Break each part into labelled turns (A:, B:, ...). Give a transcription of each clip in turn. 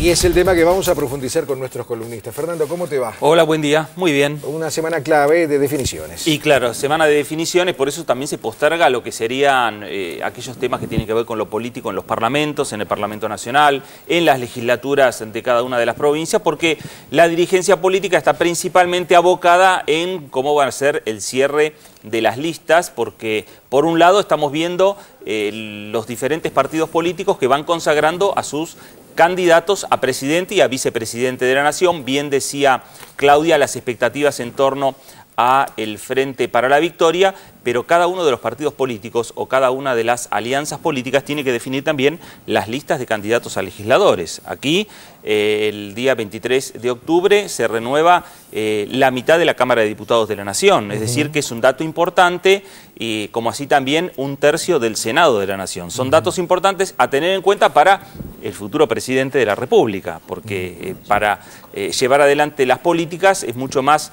A: Y es el tema que vamos a profundizar con nuestros columnistas. Fernando, ¿cómo te va?
B: Hola, buen día. Muy bien.
A: Una semana clave de definiciones.
B: Y claro, semana de definiciones, por eso también se posterga lo que serían aquellos temas que tienen que ver con lo político en los parlamentos, en el Parlamento Nacional, en las legislaturas de cada una de las provincias, porque la dirigencia política está principalmente abocada en cómo va a ser el cierre de las listas, porque por un lado estamos viendo los diferentes partidos políticos que van consagrando a sus candidatos a presidente y a vicepresidente de la Nación. Bien decía Claudia las expectativas en torno a el Frente para la Victoria, pero cada uno de los partidos políticos o cada una de las alianzas políticas tiene que definir también las listas de candidatos a legisladores. Aquí, el día 23 de octubre, se renueva la mitad de la Cámara de Diputados de la Nación, es decir, que es un dato importante, y como así también un tercio del Senado de la Nación. Son datos importantes a tener en cuenta para el futuro presidente de la República, porque para llevar adelante las políticas es mucho más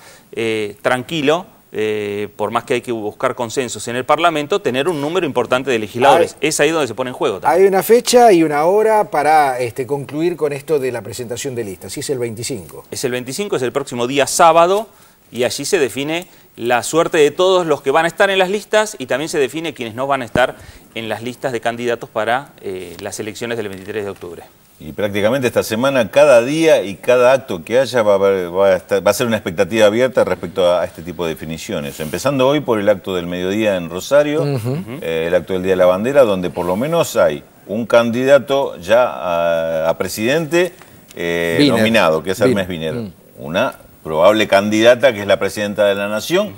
B: tranquilo, por más que hay que buscar consensos en el Parlamento, tener un número importante de legisladores. Es ahí donde se pone en juego también.
A: Hay una fecha y una hora para concluir con esto de la presentación de listas. Sí, es el 25.
B: Es el 25, es el próximo día sábado, y allí se define la suerte de todos los que van a estar en las listas y también se define quienes no van a estar en las listas de candidatos para las elecciones del 23 de octubre.
C: Y prácticamente esta semana, cada día y cada acto que haya va a ser una expectativa abierta respecto a este tipo de definiciones. Empezando hoy por el acto del mediodía en Rosario, el acto del Día de la Bandera, donde por lo menos hay un candidato ya a presidente nominado, que es Hermes Wiener. Una probable candidata, que es la presidenta de la Nación.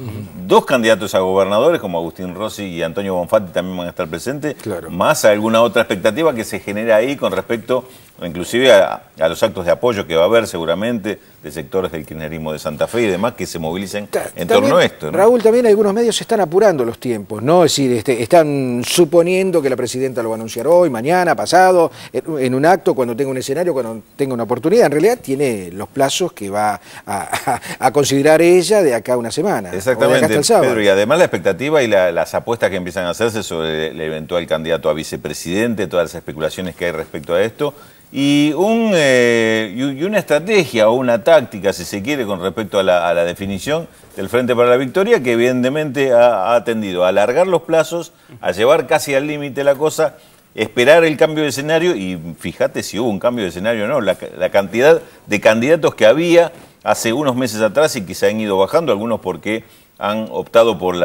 C: Dos candidatos a gobernadores, como Agustín Rossi y Antonio Bonfatti, también van a estar presentes. Claro. Más alguna otra expectativa que se genera ahí con respecto, inclusive, a los actos de apoyo que va a haber seguramente de sectores del kirchnerismo de Santa Fe y demás que se movilicen en torno a esto, ¿no?
A: Raúl, también algunos medios están apurando los tiempos, ¿no? Es decir, están suponiendo que la presidenta lo va a anunciar hoy, mañana, pasado, en un acto, cuando tenga un escenario, cuando tenga una oportunidad. En realidad tiene los plazos que va a considerar ella de acá a una semana.
C: Exactamente, Pedro, y además la expectativa y las apuestas que empiezan a hacerse sobre el eventual candidato a vicepresidente, todas las especulaciones que hay respecto a esto, y una estrategia o una táctica, si se quiere, con respecto a la definición del Frente para la Victoria, que evidentemente ha tendido a alargar los plazos, a llevar casi al límite la cosa, esperar el cambio de escenario, y fíjate si hubo un cambio de escenario o no, la cantidad de candidatos que había hace unos meses atrás y que se han ido bajando, algunos porque han optado por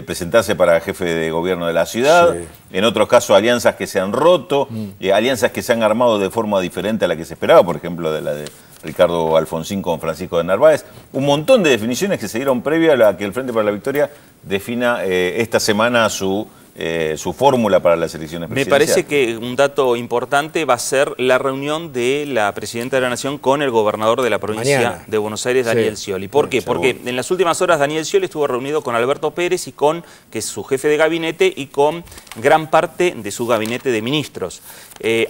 C: presentarse para jefe de gobierno de la ciudad, en otros casos alianzas que se han roto, alianzas que se han armado de forma diferente a la que se esperaba, por ejemplo de la de Ricardo Alfonsín con Francisco de Narváez. Un montón de definiciones que se dieron previa a la que el Frente para la Victoria defina esta semana su fórmula para las elecciones presidenciales.
B: Me parece que un dato importante va a ser la reunión de la presidenta de la Nación con el gobernador de la provincia de Buenos Aires, Daniel Scioli. ¿Por qué? Porque en las últimas horas Daniel Scioli estuvo reunido con Alberto Pérez, que es su jefe de gabinete, y con gran parte de su gabinete de ministros,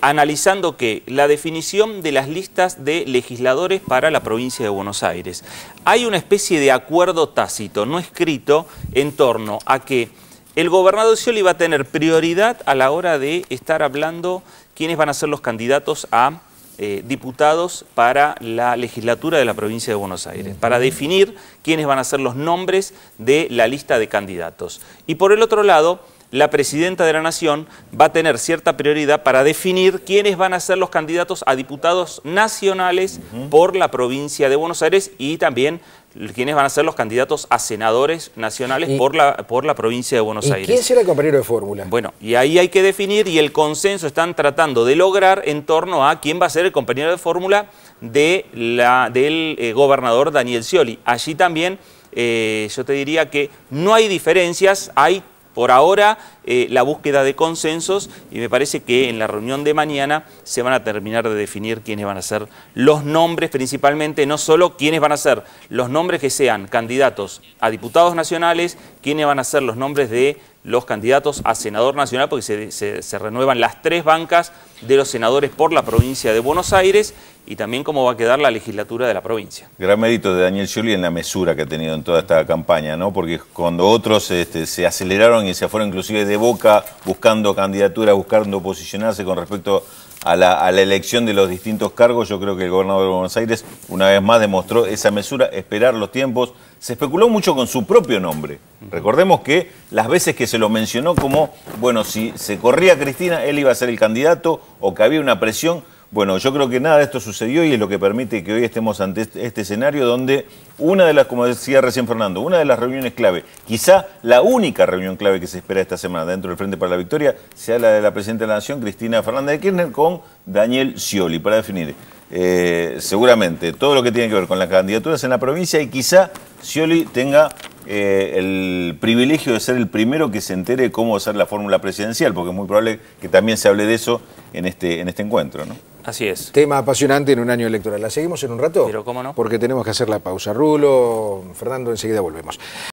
B: analizando que la definición de las listas de legisladores para la provincia de Buenos Aires. Hay una especie de acuerdo tácito, no escrito, en torno a que el gobernador Scioli va a tener prioridad a la hora de estar hablando quiénes van a ser los candidatos a diputados para la legislatura de la provincia de Buenos Aires, para definir quiénes van a ser los nombres de la lista de candidatos. Y por el otro lado, la presidenta de la Nación va a tener cierta prioridad para definir quiénes van a ser los candidatos a diputados nacionales por la provincia de Buenos Aires y también quiénes van a ser los candidatos a senadores nacionales por la provincia de Buenos Aires.
A: ¿Quién será el compañero de fórmula?
B: Bueno, y ahí hay que definir, y el consenso están tratando de lograr en torno a quién va a ser el compañero de fórmula del gobernador Daniel Scioli. Allí también yo te diría que no hay diferencias, hay por ahora la búsqueda de consensos, y me parece que en la reunión de mañana se van a terminar de definir quiénes van a ser los nombres, principalmente, no solo quiénes van a ser los nombres que sean candidatos a diputados nacionales, quiénes van a ser los nombres de los candidatos a senador nacional, porque se renuevan las 3 bancas de los senadores por la provincia de Buenos Aires, y también cómo va a quedar la legislatura de la provincia.
C: Gran mérito de Daniel Scioli en la mesura que ha tenido en toda esta campaña, ¿no? Porque cuando otros se aceleraron y se fueron inclusive de boca buscando candidaturas, buscando posicionarse con respecto a la elección de los distintos cargos. Yo creo que el gobernador de Buenos Aires una vez más demostró esa mesura, esperar los tiempos. Se especuló mucho con su propio nombre. Recordemos que las veces que se lo mencionó como, bueno, si se corría Cristina, él iba a ser el candidato o que había una presión. Bueno, yo creo que nada de esto sucedió y es lo que permite que hoy estemos ante este escenario donde una de las, como decía recién Fernando, una de las reuniones clave, quizá la única reunión clave que se espera esta semana dentro del Frente para la Victoria, sea la de la Presidenta de la Nación, Cristina Fernández de Kirchner, con Daniel Scioli, para definir seguramente todo lo que tiene que ver con las candidaturas en la provincia, y quizá Scioli tenga el privilegio de ser el primero que se entere cómo va a ser la fórmula presidencial, porque es muy probable que también se hable de eso en este encuentro, ¿no?
B: Así es.
A: Tema apasionante en un año electoral. ¿La seguimos en un rato?
B: Pero cómo no.
A: Porque tenemos que hacer la pausa. Rulo, Fernando, enseguida volvemos.